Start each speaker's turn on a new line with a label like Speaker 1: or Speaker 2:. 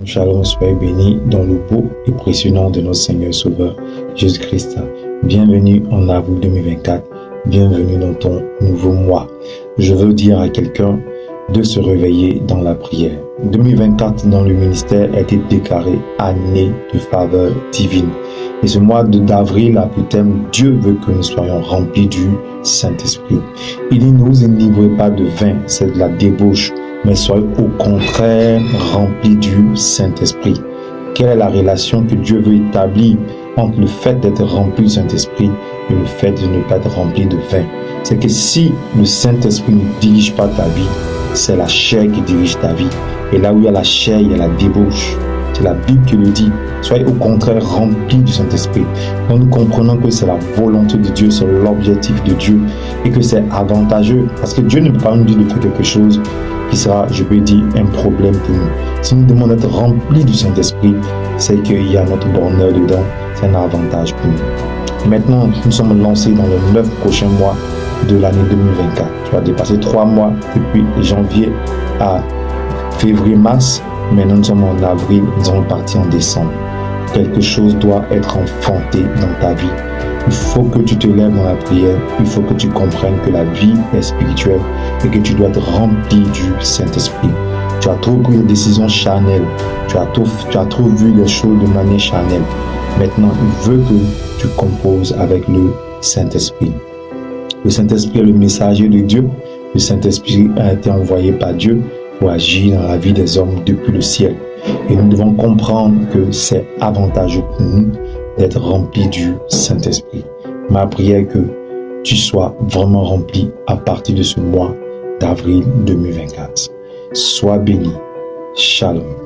Speaker 1: Shalom, soyez bénis dans le beau et précieux nom de notre Seigneur Sauveur Jésus-Christ. Bienvenue en avril 2024, bienvenue dans ton nouveau mois. Je veux dire à quelqu'un de se réveiller dans la prière. 2024 dans le ministère a été déclaré année de faveur divine. Et ce mois d'avril a pour thème Dieu veut que nous soyons remplis du Saint-Esprit. Il dit ne vous enivrez pas de vin, c'est de la débauche, mais soyez au contraire remplis du Saint-Esprit. Quelle est la relation que Dieu veut établir entre le fait d'être rempli du Saint-Esprit et le fait de ne pas être rempli de vin? C'est que si le Saint-Esprit ne dirige pas ta vie, c'est la chair qui dirige ta vie. Et là où il y a la chair, il y a la débauche. C'est la Bible qui le dit. Soyez au contraire remplis du Saint-Esprit. Donc nous comprenons que c'est la volonté de Dieu, c'est l'objectif de Dieu et que c'est avantageux. Parce que Dieu ne peut pas nous dire de faire quelque chose qui sera, je peux dire, un problème pour nous. Si nous demandons d'être remplis du Saint-Esprit, c'est qu'il y a notre bonheur dedans. C'est un avantage pour nous. Maintenant, nous sommes lancés dans les 9 prochains mois de l'année 2024. Tu vas dépasser 3 mois depuis janvier à février-mars. Maintenant, nous sommes en avril, nous allons partir en décembre. Quelque chose doit être enfanté dans ta vie. Il faut que tu te lèves dans la prière. Il faut que tu comprennes que la vie est spirituelle et que tu dois être rempli du Saint-Esprit. Tu as trop pris des décisions charnelles. Tu as trop vu les choses de manière charnelle. Maintenant, il veut que tu composes avec le Saint-Esprit. Le Saint-Esprit est le messager de Dieu. Le Saint-Esprit a été envoyé par Dieu pour agir dans la vie des hommes depuis le ciel. Et nous devons comprendre que c'est avantageux pour nous d'être remplis du Saint-Esprit. Ma prière est que tu sois vraiment rempli à partir de ce mois d'avril 2024. Sois béni. Shalom.